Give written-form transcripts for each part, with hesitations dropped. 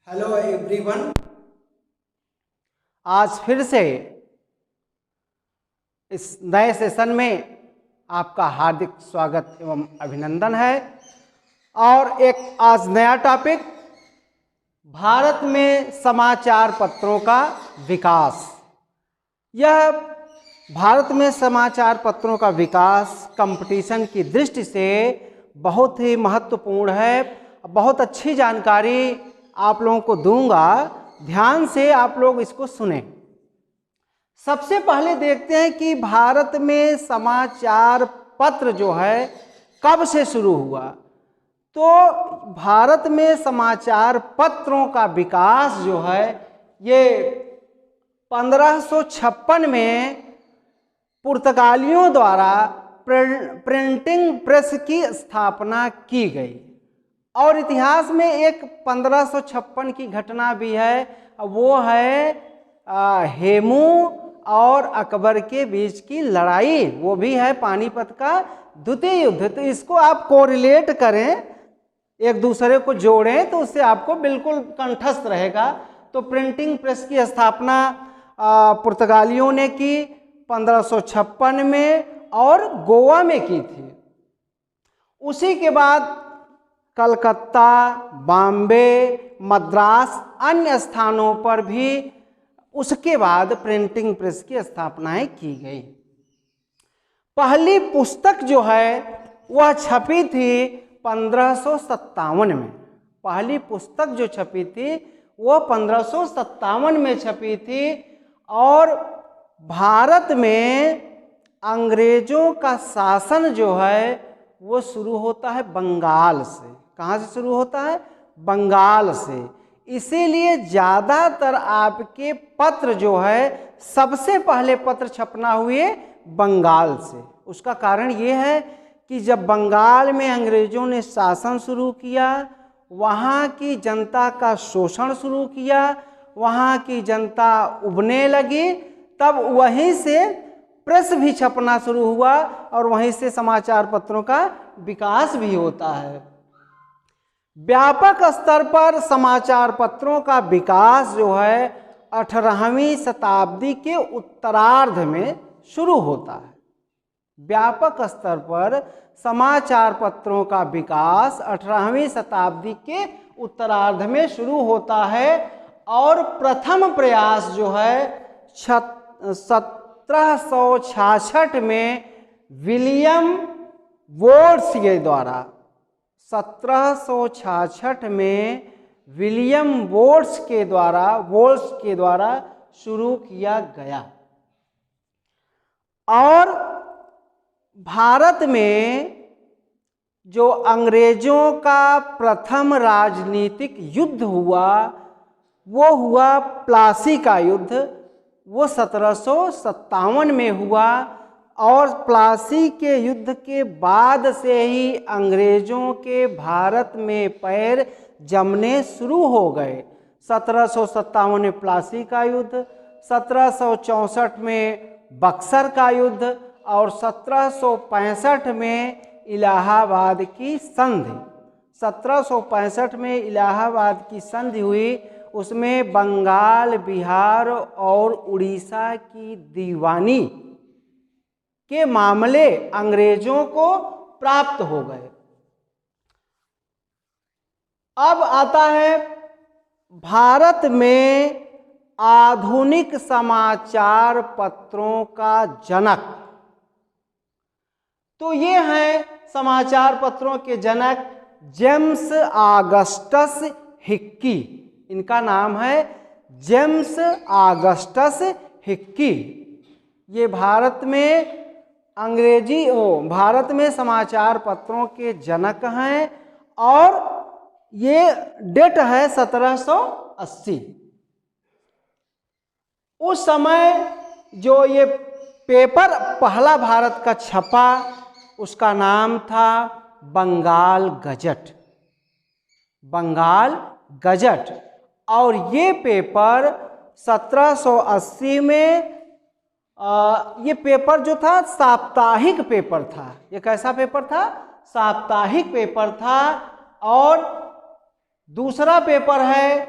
Hello everyone. आज फिर से इस नए सेशन में आपका हार्दिक स्वागत एवं अभिनंदन है। और एक आज नया टॉपिक, भारत में समाचार पत्रों का विकास। यह भारत में समाचार पत्रों का विकास कंपटीशन की दृष्टि से बहुत ही महत्वपूर्ण है। बहुत अच्छी जानकारी आप लोगों को दूंगा, ध्यान से आप लोग इसको सुने। सबसे पहले देखते हैं कि भारत में समाचार पत्र जो है कब से शुरू हुआ। तो भारत में समाचार पत्रों का विकास जो है ये 1556 में पुर्तगालियों द्वारा प्रिंटिंग प्रेस की स्थापना की गई। और इतिहास में एक 1556 की घटना भी है, वो है हेमू और अकबर के बीच की लड़ाई, वो भी है पानीपत का द्वितीय युद्ध। तो इसको आप कोरिलेट करें, एक दूसरे को जोड़ें तो उससे आपको बिल्कुल कंठस्थ रहेगा। तो प्रिंटिंग प्रेस की स्थापना पुर्तगालियों ने की 1556 में और गोवा में की थी। उसी के बाद कलकत्ता, बॉम्बे, मद्रास, अन्य स्थानों पर भी उसके बाद प्रिंटिंग प्रेस की स्थापनाएं की गई। पहली पुस्तक जो है वह छपी थी 1557 में। पहली पुस्तक जो छपी थी वह 1557 में छपी थी। और भारत में अंग्रेजों का शासन जो है वो शुरू होता है बंगाल से। कहाँ से शुरू होता है? बंगाल से। इसीलिए ज़्यादातर आपके पत्र जो है सबसे पहले पत्र छपना हुए बंगाल से। उसका कारण ये है कि जब बंगाल में अंग्रेजों ने शासन शुरू किया, वहाँ की जनता का शोषण शुरू किया, वहाँ की जनता उबने लगी, तब वहीं से प्रेस भी छपना शुरू हुआ और वहीं से समाचार पत्रों का विकास भी होता है। व्यापक स्तर पर समाचार पत्रों का विकास जो है 18वीं शताब्दी के उत्तरार्ध में शुरू होता है। व्यापक स्तर पर समाचार पत्रों का विकास 18वीं शताब्दी के उत्तरार्ध में शुरू होता है। और प्रथम प्रयास जो है 1766 में विलियम वोर्ड्स के द्वारा 1766 में विलियम वोर्ड्स के द्वारा शुरू किया गया। और भारत में जो अंग्रेजों का प्रथम राजनीतिक युद्ध हुआ वो हुआ प्लासी का युद्ध। वो 1757 में हुआ। और प्लासी के युद्ध के बाद से ही अंग्रेजों के भारत में पैर जमने शुरू हो गए। 1757 में प्लासी का युद्ध, 1764 में बक्सर का युद्ध और 1765 में इलाहाबाद की संधि। 1765 में इलाहाबाद की संधि हुई, उसमें बंगाल, बिहार और उड़ीसा की दीवानी के मामले अंग्रेजों को प्राप्त हो गए। अब आता है भारत में आधुनिक समाचार पत्रों का जनक। तो ये हैं समाचार पत्रों के जनक जेम्स ऑगस्टस हिक्की। इनका नाम है जेम्स ऑगस्टस हिक्की। ये भारत में समाचार पत्रों के जनक हैं। और ये डेट है 1780। उस समय जो ये पेपर पहला भारत का छपा उसका नाम था बंगाल गजट। बंगाल गजट। और ये पेपर 1780 में ये पेपर जो था साप्ताहिक पेपर था। ये कैसा पेपर था? साप्ताहिक पेपर था। और दूसरा पेपर है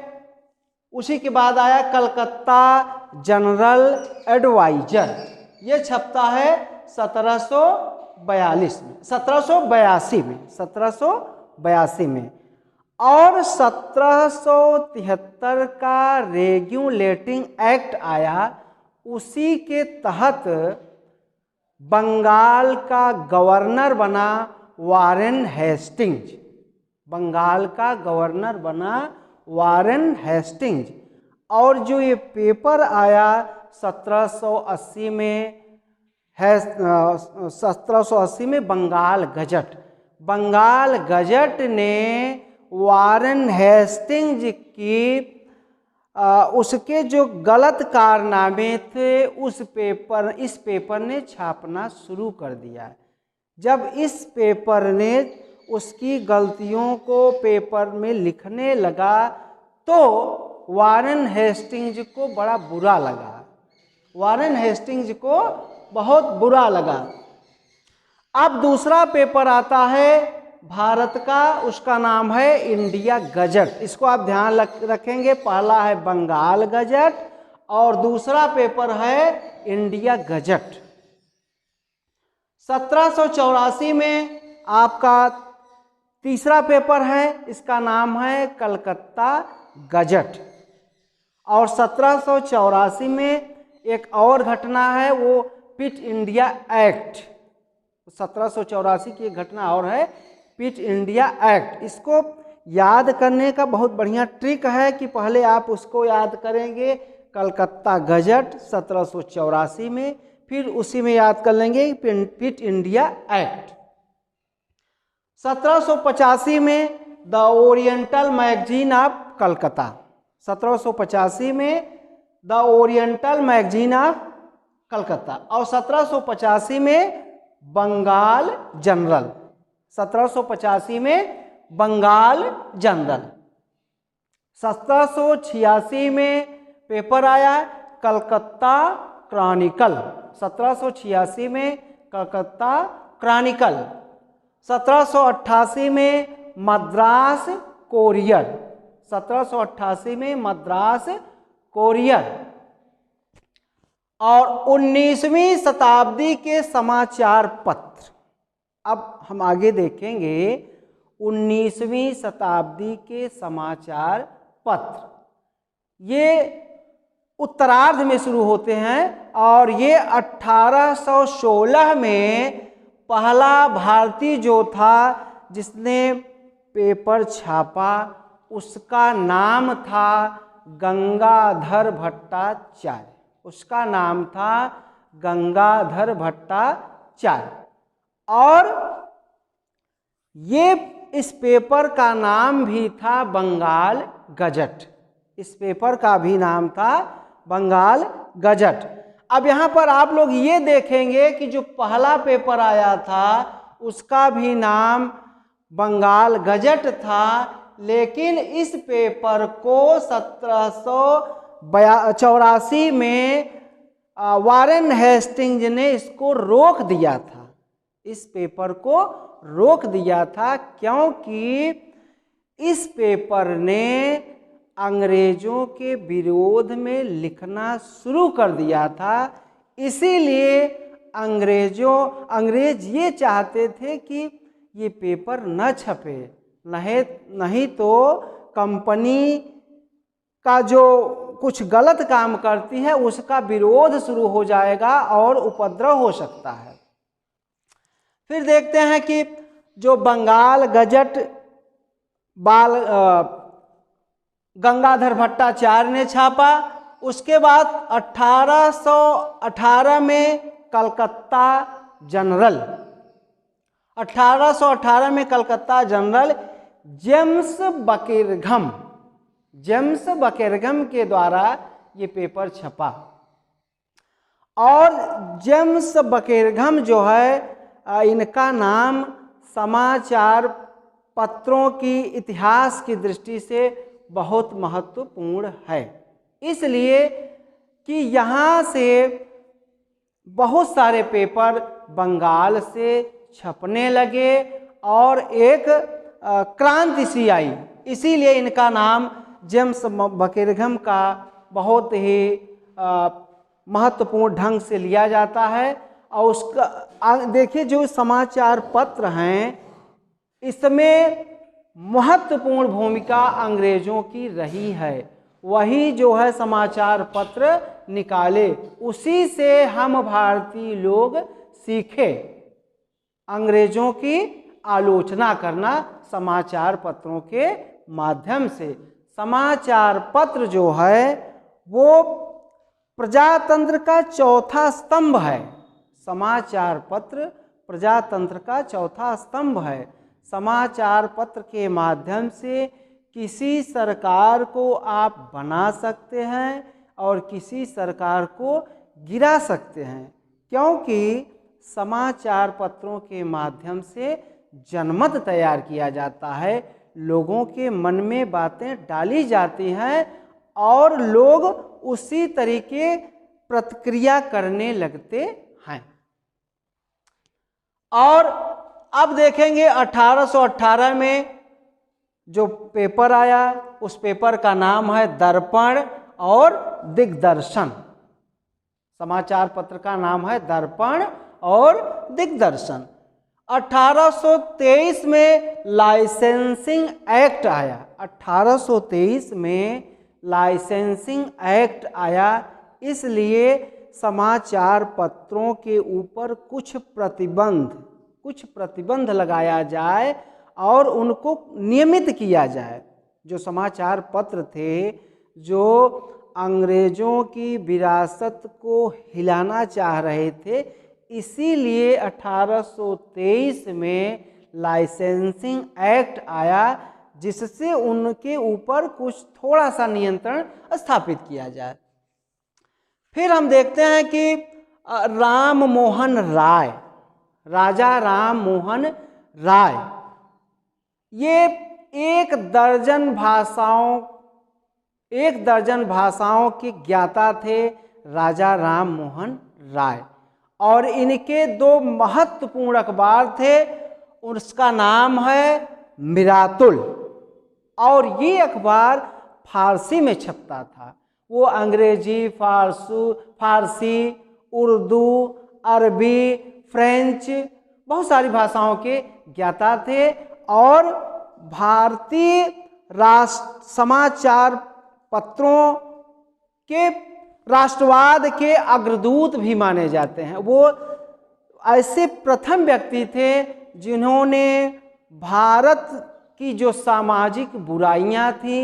उसी के बाद आया कलकत्ता जनरल एडवाइजर, ये छपता है 1742 में, 1782 में। और 1773 का रेगुलेटिंग एक्ट आया, उसी के तहत बंगाल का गवर्नर बना वारेन हेस्टिंग्स। बंगाल का गवर्नर बना वारेन हेस्टिंग्स। और जो ये पेपर आया 1780 में है, 1780 में बंगाल गजट। बंगाल गजट ने वारेन हेस्टिंग्स की उसके जो गलत कारनामे थे इस पेपर ने छापना शुरू कर दिया। जब इस पेपर ने उसकी गलतियों को पेपर में लिखने लगा तो वारेन हेस्टिंग्स को बड़ा बुरा लगा, वारेन हेस्टिंग्स को बहुत बुरा लगा। अब दूसरा पेपर आता है भारत का, उसका नाम है इंडिया गजट। इसको आप ध्यान रखेंगे, पहला है बंगाल गजट और दूसरा पेपर है इंडिया गजट। 1784 में आपका तीसरा पेपर है, इसका नाम है कलकत्ता गजट। और 1784 में एक और घटना है, वो पिट इंडिया एक्ट। 1784 की एक घटना और है, पिट इंडिया एक्ट। इसको याद करने का बहुत बढ़िया ट्रिक है कि पहले आप उसको याद करेंगे कलकत्ता गजट 1784 में, फिर उसी में याद कर लेंगे पिट इंडिया एक्ट। 1785 में the oriental magazine of Calcutta, 1785 में the oriental magazine of Calcutta. और 1785 में बंगाल जनरल, 1785 में बंगाल जनरल। 1786 में पेपर आया कलकत्ता क्रॉनिकल, 1786 में कलकत्ता क्रॉनिकल। 1788 में मद्रास कोरियर, 1788 में मद्रास कोरियर। और 19वीं शताब्दी के समाचार पत्र, अब हम आगे देखेंगे 19वीं शताब्दी के समाचार पत्र, ये उत्तरार्ध में शुरू होते हैं और ये 1816 में पहला भारतीय जो था जिसने पेपर छापा उसका नाम था गंगाधर भट्टाचार्य, उसका नाम था गंगाधर भट्टाचार्य। और ये इस पेपर का नाम भी था बंगाल गजट, इस पेपर का भी नाम था बंगाल गजट। अब यहाँ पर आप लोग ये देखेंगे कि जो पहला पेपर आया था उसका भी नाम बंगाल गजट था, लेकिन इस पेपर को 1784 में वारेन हेस्टिंग्स ने इसको रोक दिया था, इस पेपर को रोक दिया था, क्योंकि इस पेपर ने अंग्रेजों के विरोध में लिखना शुरू कर दिया था। इसीलिए अंग्रेज ये चाहते थे कि ये पेपर न छपे, नहीं तो कंपनी का जो कुछ गलत काम करती है उसका विरोध शुरू हो जाएगा और उपद्रव हो सकता है। फिर देखते हैं कि जो बंगाल गजट गंगाधर भट्टाचार्य ने छापा, उसके बाद 1818 में कलकत्ता जनरल, 1818 में कलकत्ता जनरल जेम्स बकिंघम के द्वारा ये पेपर छपा। और जेम्स बकिंघम जो है इनका नाम समाचार पत्रों की इतिहास की दृष्टि से बहुत महत्वपूर्ण है, इसलिए कि यहाँ से बहुत सारे पेपर बंगाल से छपने लगे और एक क्रांति सी आई, इसीलिए इनका नाम जेम्स बकिंघम का बहुत ही महत्वपूर्ण ढंग से लिया जाता है। और उसका देखिए जो समाचार पत्र हैं इसमें महत्वपूर्ण भूमिका अंग्रेजों की रही है। वही जो है समाचार पत्र निकाले, उसी से हम भारतीय लोग सीखे अंग्रेजों की आलोचना करना समाचार पत्रों के माध्यम से। समाचार पत्र जो है वो प्रजातंत्र का चौथा स्तंभ है। समाचार पत्र प्रजातंत्र का चौथा स्तंभ है। समाचार पत्र के माध्यम से किसी सरकार को आप बना सकते हैं और किसी सरकार को गिरा सकते हैं, क्योंकि समाचार पत्रों के माध्यम से जनमत तैयार किया जाता है, लोगों के मन में बातें डाली जाती हैं और लोग उसी तरीके प्रतिक्रिया करने लगते हैं। और अब देखेंगे 1818 में जो पेपर आया, उस पेपर का नाम है दर्पण और दिग्दर्शन। समाचार पत्र का नाम है दर्पण और दिग्दर्शन। 1823 में लाइसेंसिंग एक्ट आया। 1823 में लाइसेंसिंग एक्ट आया, इसलिए समाचार पत्रों के ऊपर कुछ प्रतिबंध लगाया जाए और उनको नियमित किया जाए। जो समाचार पत्र थे जो अंग्रेजों की विरासत को हिलाना चाह रहे थे, इसीलिए 1823 में लाइसेंसिंग एक्ट आया, जिससे उनके ऊपर कुछ थोड़ा सा नियंत्रण स्थापित किया जाए। फिर हम देखते हैं कि राम मोहन राय, राजा राम मोहन राय, ये एक दर्जन भाषाओं के ज्ञाता थे राजा राम मोहन राय। और इनके दो महत्वपूर्ण अखबार थे, उसका नाम है मिरातुल, और ये अखबार फारसी में छपता था। वो अंग्रेजी, फारसी, उर्दू, अरबी, फ्रेंच, बहुत सारी भाषाओं के ज्ञाता थे और भारतीय समाचार पत्रों के राष्ट्रवाद के अग्रदूत भी माने जाते हैं। वो ऐसे प्रथम व्यक्ति थे जिन्होंने भारत की जो सामाजिक बुराइयां थी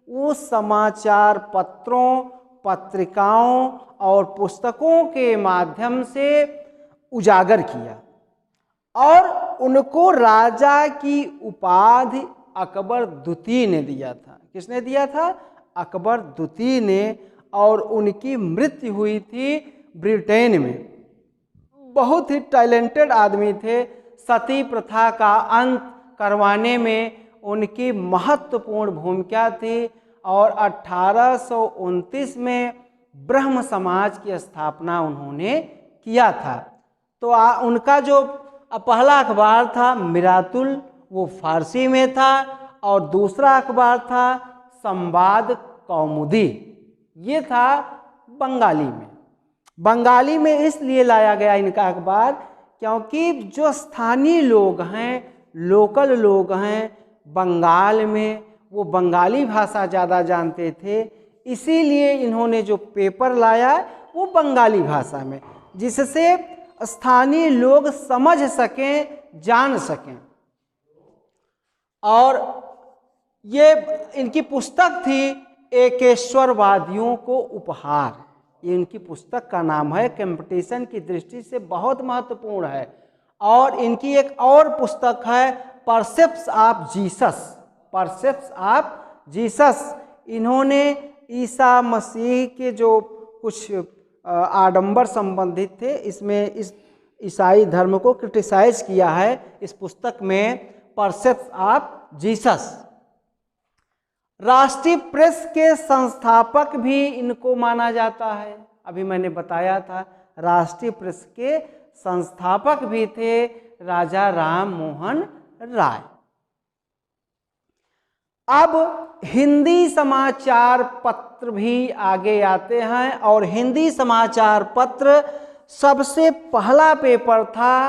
वो समाचार पत्रों, पत्रिकाओं और पुस्तकों के माध्यम से उजागर किया और उनको राजा की उपाधि अकबर द्वितीय ने दिया था। किसने दिया था? अकबर द्वितीय ने। और उनकी मृत्यु हुई थी ब्रिटेन में। बहुत ही टैलेंटेड आदमी थे। सती प्रथा का अंत करवाने में उनकी महत्वपूर्ण भूमिका थी और 1829 में ब्रह्म समाज की स्थापना उन्होंने किया था। तो उनका जो पहला अखबार था मिरातुल, वो फारसी में था और दूसरा अखबार था संवाद कौमुदी, ये था बंगाली में। बंगाली में इसलिए लाया गया इनका अखबार क्योंकि जो स्थानीय लोग हैं, लोकल लोग हैं बंगाल में, वो बंगाली भाषा ज़्यादा जानते थे, इसीलिए इन्होंने जो पेपर लाया वो बंगाली भाषा में, जिससे स्थानीय लोग समझ सकें, जान सकें। और ये इनकी पुस्तक थी एकेश्वरवादियों को उपहार। ये इनकी पुस्तक का नाम है, कंपटीशन की दृष्टि से बहुत महत्वपूर्ण है। और इनकी एक और पुस्तक है परसेप्ट्स ऑफ जीसस, परसेप्ट्स ऑफ जीसस। इन्होंने ईसा मसीह के जो कुछ आडंबर संबंधित थे, इसमें इस ईसाई धर्म को क्रिटिसाइज किया है इस पुस्तक में, परसेप्ट्स ऑफ जीसस। राष्ट्रीय प्रेस के संस्थापक भी इनको माना जाता है। अभी मैंने बताया था राष्ट्रीय प्रेस के संस्थापक भी थे राजा राम मोहन राय। अब हिंदी समाचार पत्र भी आगे आते हैं और हिंदी समाचार पत्र सबसे पहला पेपर था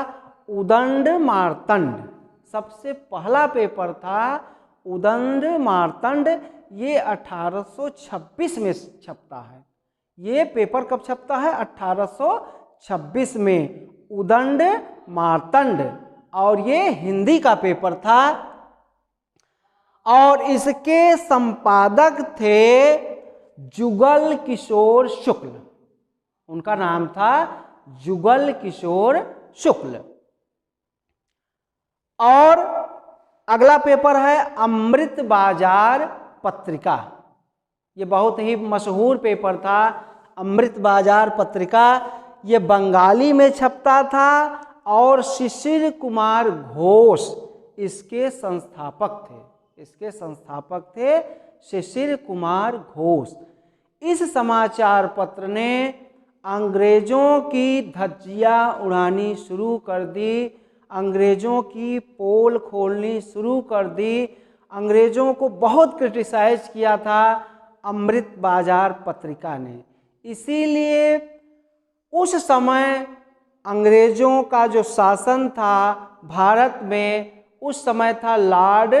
उदंड मार्तंड। सबसे पहला पेपर था उदंड मार्तंड। ये 1826 में छपता है। ये पेपर कब छपता है? 1826 में, उदंड मार्तंड। और ये हिंदी का पेपर था और इसके संपादक थे जुगल किशोर शुक्ल। उनका नाम था जुगल किशोर शुक्ल। और अगला पेपर है अमृत बाजार पत्रिका। ये बहुत ही मशहूर पेपर था अमृत बाजार पत्रिका। ये बंगाली में छपता था और शिशिर कुमार घोष इसके संस्थापक थे। इसके संस्थापक थे शिशिर कुमार घोष। इस समाचार पत्र ने अंग्रेजों की धज्जियां उड़ानी शुरू कर दी, अंग्रेजों की पोल खोलनी शुरू कर दी। अंग्रेजों को बहुत क्रिटिसाइज किया था अमृत बाजार पत्रिका ने। इसीलिए उस समय अंग्रेजों का जो शासन था भारत में, उस समय था लॉर्ड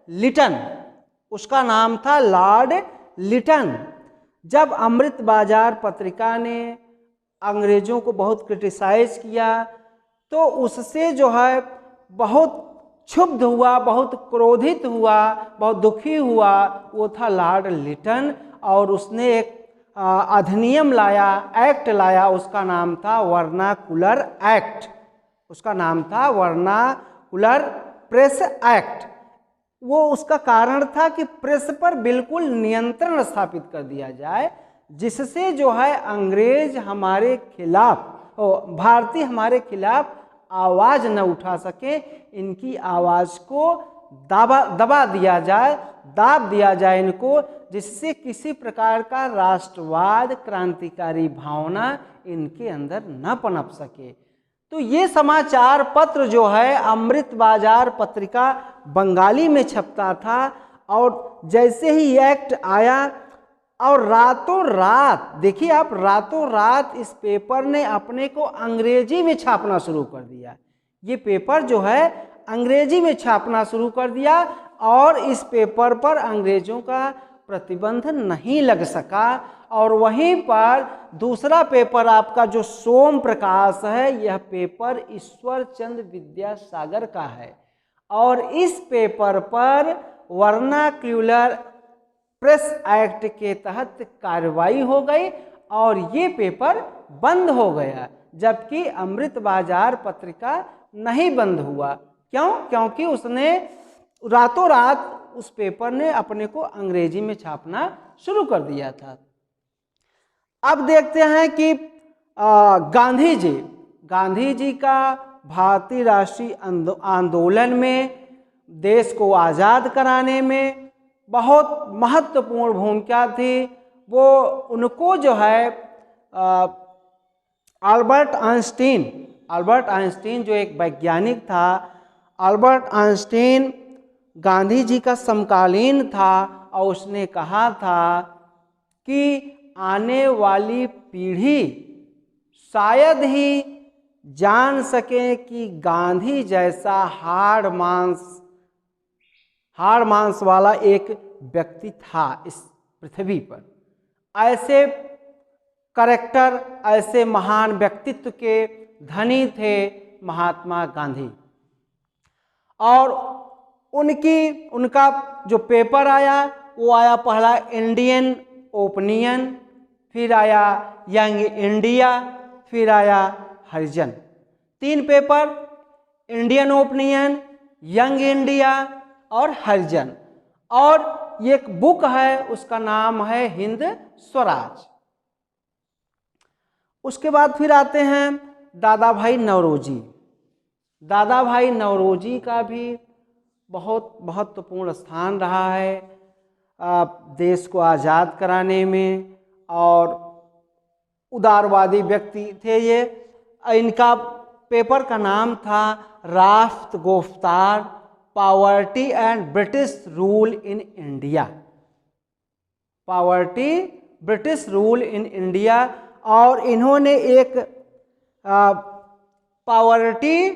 लिटन। उसका नाम था लॉर्ड लिटन। जब अमृत बाजार पत्रिका ने अंग्रेजों को बहुत क्रिटिसाइज किया तो उससे जो है बहुत क्षुब्ध हुआ, बहुत क्रोधित हुआ, बहुत दुखी हुआ। वो था लॉर्ड लिटन और उसने एक अधिनियम लाया, एक्ट लाया। उसका नाम था वर्नाकुलर एक्ट। उसका नाम था वर्नाकुलर प्रेस एक्ट। वो उसका कारण था कि प्रेस पर बिल्कुल नियंत्रण स्थापित कर दिया जाए, जिससे जो है अंग्रेज हमारे खिलाफ, भारतीय हमारे खिलाफ आवाज न उठा सके। इनकी आवाज को दबा दिया जाए, दाब दिया जाए इनको, जिससे किसी प्रकार का राष्ट्रवाद, क्रांतिकारी भावना इनके अंदर न पनप सके। तो ये समाचार पत्र जो है अमृत बाजार पत्रिका बंगाली में छपता था और जैसे ही एक्ट आया और रातों रात, देखिए आप, रातों रात इस पेपर ने अपने को अंग्रेजी में छापना शुरू कर दिया। ये पेपर जो है अंग्रेजी में छापना शुरू कर दिया और इस पेपर पर अंग्रेजों का प्रतिबंध नहीं लग सका। और वहीं पर दूसरा पेपर आपका जो सोम प्रकाश है, यह पेपर ईश्वर चंद्र विद्यासागर का है और इस पेपर पर वर्नाक्यूलर प्रेस एक्ट के तहत कार्रवाई हो गई और ये पेपर बंद हो गया, जबकि अमृत बाजार पत्रिका नहीं बंद हुआ। क्यों? क्योंकि उसने रातों रात उस पेपर ने अपने को अंग्रेजी में छापना शुरू कर दिया था। अब देखते हैं कि गांधी जी का भारतीय राष्ट्रीय आंदोलन में, देश को आज़ाद कराने में बहुत महत्वपूर्ण भूमिका थी। वो उनको जो है अल्बर्ट आइंस्टीन जो एक वैज्ञानिक था, अल्बर्ट आइंस्टीन गांधी जी का समकालीन था और उसने कहा था कि आने वाली पीढ़ी शायद ही जान सके कि गांधी जैसा हाड़ मांस वाला एक व्यक्ति था इस पृथ्वी पर। ऐसे कैरेक्टर, ऐसे महान व्यक्तित्व के धनी थे महात्मा गांधी। और उनका जो पेपर आया वो आया पहला इंडियन ओपिनियन, फिर आया यंग इंडिया, फिर आया हरिजन। 3 paper, Indian opinion, young India और हरिजन। और एक बुक है उसका नाम है हिंद स्वराज। उसके बाद फिर आते हैं दादा भाई नौरोजी। दादा भाई नौरोजी का भी बहुत महत्वपूर्ण स्थान रहा है देश को आज़ाद कराने में और उदारवादी व्यक्ति थे ये। इनका पेपर का नाम था Rast Goftar poverty and British rule in India. Poverty, British rule in India. और इन्होंने एक poverty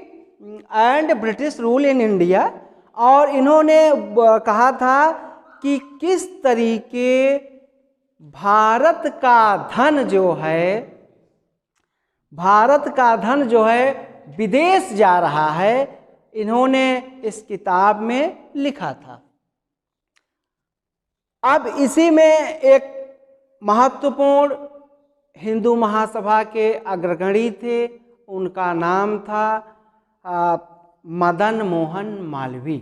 and British rule in India, और इन्होंने कहा था कि किस तरीके भारत का धन जो है, भारत का धन जो है विदेश जा रहा है, इन्होंने इस किताब में लिखा था। अब इसी में एक महत्वपूर्ण हिंदू महासभा के अग्रगणी थे, उनका नाम था मदन मोहन मालवीय।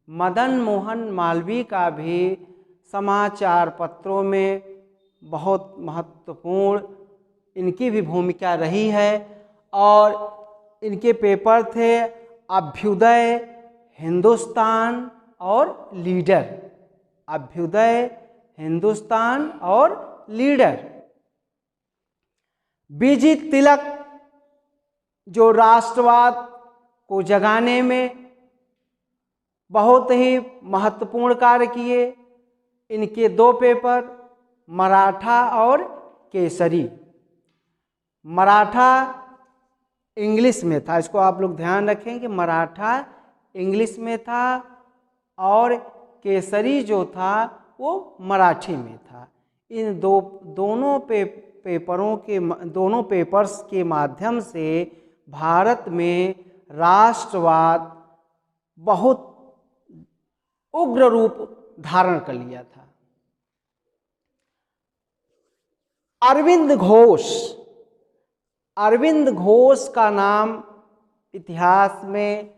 मदन मोहन मालवीय का भी समाचार पत्रों में बहुत महत्वपूर्ण इनकी भी भूमिका रही है। और इनके पेपर थे अभ्युदय, हिंदुस्तान और लीडर। अभ्युदय, हिंदुस्तान और लीडर। बीजी तिलक जो राष्ट्रवाद को जगाने में बहुत ही महत्वपूर्ण कार्य किए, इनके दो पेपर मराठा और केसरी। मराठा इंग्लिश में था, इसको आप लोग ध्यान रखें कि मराठा इंग्लिश में था और केसरी जो था वो मराठी में था। इन दोनों पेपर्स के माध्यम से भारत में राष्ट्रवाद बहुत उग्र रूप धारण कर लिया था। अरविंद घोष का नाम इतिहास में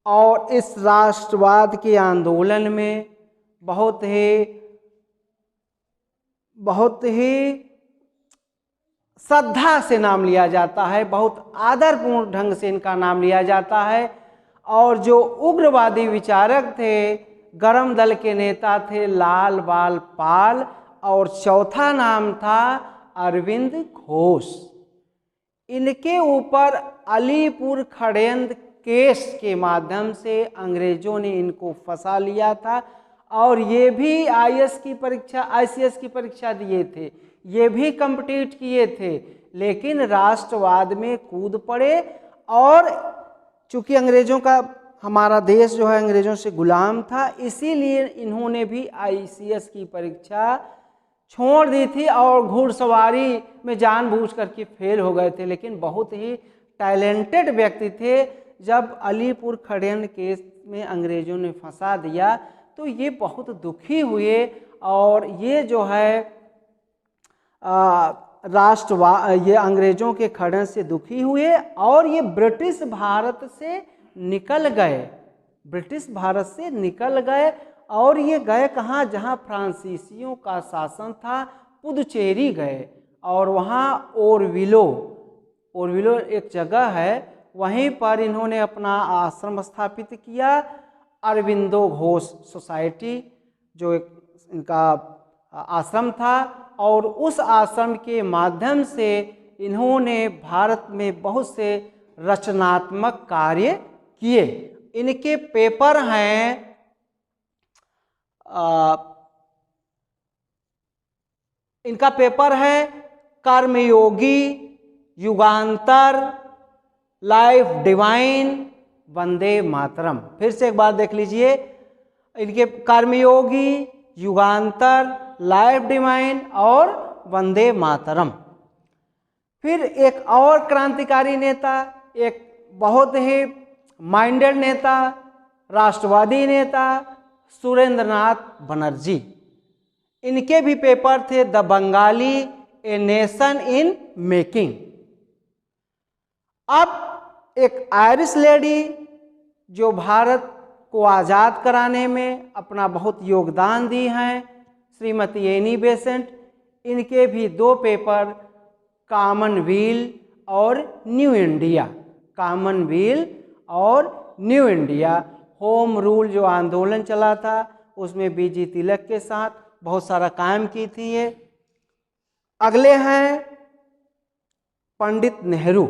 और इस राष्ट्रवाद के आंदोलन में बहुत ही श्रद्धा से नाम लिया जाता है, बहुत आदरपूर्ण ढंग से इनका नाम लिया जाता है। और जो उग्रवादी विचारक थे, गरम दल के नेता थे लाल बाल पाल, और चौथा नाम था अरविंद घोष। इनके ऊपर अलीपुर षड्यंत्र केस के माध्यम से अंग्रेजों ने इनको फंसा लिया था, और ये भी आईएएस की परीक्षा, आईसीएस की परीक्षा दिए थे, ये भी कम्पिटिट किए थे, लेकिन राष्ट्रवाद में कूद पड़े। और चूंकि अंग्रेजों का, हमारा देश जो है अंग्रेजों से गुलाम था, इसीलिए इन्होंने भी आईसीएस की परीक्षा छोड़ दी थी और घुड़सवारी में जानबूझ करके फेल हो गए थे। लेकिन बहुत ही टैलेंटेड व्यक्ति थे। जब अलीपुर षड्यंत्र केस में अंग्रेजों ने फंसा दिया तो ये बहुत दुखी हुए, और ये जो है ये अंग्रेजों के षड्यंत्र से दुखी हुए और ये ब्रिटिश भारत से निकल गए। ब्रिटिश भारत से निकल गए और ये गए कहाँ? जहाँ फ्रांसीसियों का शासन था, पुदुचेरी गए, और वहाँ ओरविलो एक जगह है, वहीं पर इन्होंने अपना आश्रम स्थापित किया, अरविंदो घोष सोसाइटी जो एक इनका आश्रम था। और उस आश्रम के माध्यम से इन्होंने भारत में बहुत से रचनात्मक कार्य किए। इनके पेपर हैं इनका पेपर है कर्मयोगी, युगांतर, लाइफ डिवाइन, वंदे मातरम। फिर से एक बार देख लीजिए, इनके कर्मयोगी, युगांतर, लाइफ डिवाइन और वंदे मातरम। फिर एक और क्रांतिकारी नेता, एक बहुत ही माइंडेड नेता, राष्ट्रवादी नेता, सुरेंद्रनाथ बनर्जी। इनके भी पेपर थे the Bengali, a nation in making. अब एक आयरिश लेडी जो भारत को आज़ाद कराने में अपना बहुत योगदान दी हैं, श्रीमती एनी बेसेंट। इनके भी दो पेपर कॉमनवेल्थ और न्यू इंडिया। कॉमनवेल्थ और न्यू इंडिया, होम रूल जो आंदोलन चला था उसमें बीजी तिलक के साथ बहुत सारा काम की थी ये। अगले हैं पंडित नेहरू।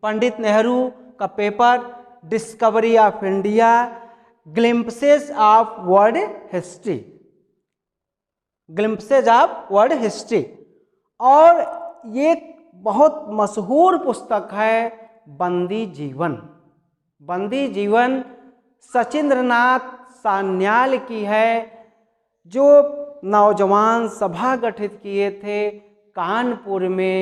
पंडित नेहरू का paper discovery of India glimpses of world history, glimpses of world history. और ये बहुत मशहूर पुस्तक है बंदी जीवन। बंदी जीवन सचिंद्रनाथ सान्याल की है, जो नौजवान सभा गठित किए थे कानपुर में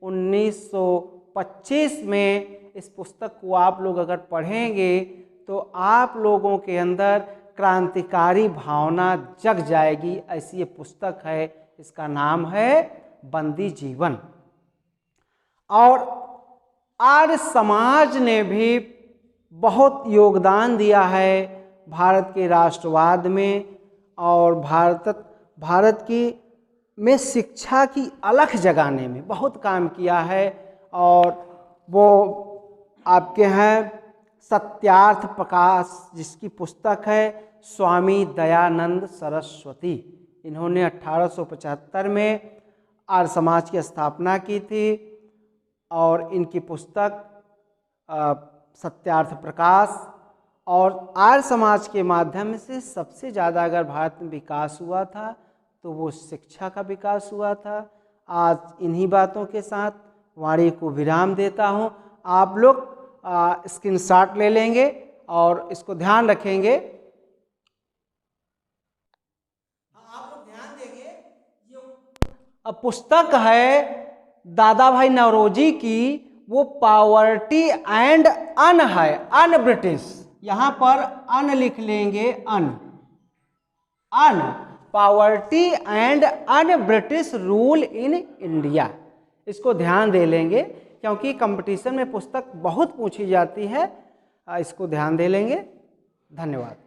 1925 में। इस पुस्तक को आप लोग अगर पढ़ेंगे तो आप लोगों के अंदर क्रांतिकारी भावना जग जाएगी। ऐसी ये पुस्तक है, इसका नाम है बंदी जीवन। और आर्य समाज ने भी बहुत योगदान दिया है भारत के राष्ट्रवाद में, और भारत की में शिक्षा की अलख जगाने में बहुत काम किया है। और वो आपके हैं सत्यार्थ प्रकाश, जिसकी पुस्तक है स्वामी दयानंद सरस्वती। इन्होंने 1875 में आर्य समाज की स्थापना की थी, और इनकी पुस्तक सत्यार्थ प्रकाश। और आर्य समाज के माध्यम से सबसे ज़्यादा अगर भारत में विकास हुआ था तो वो शिक्षा का विकास हुआ था। आज इन्हीं बातों के साथ वाणी को विराम देता हूँ। आप लोग स्क्रीनशॉट ले लेंगे और इसको ध्यान रखेंगे। आप लोग ध्यान देंगे, ये पुस्तक है दादा भाई नौरोजी की, वो पॉवर्टी एंड अन है, अन ब्रिटिश। यहाँ पर अन लिख लेंगे, un poverty and un British rule in India. इसको ध्यान दे लेंगे क्योंकि कंपटीशन में पुस्तक बहुत पूछी जाती है। इसको ध्यान दे लेंगे। धन्यवाद।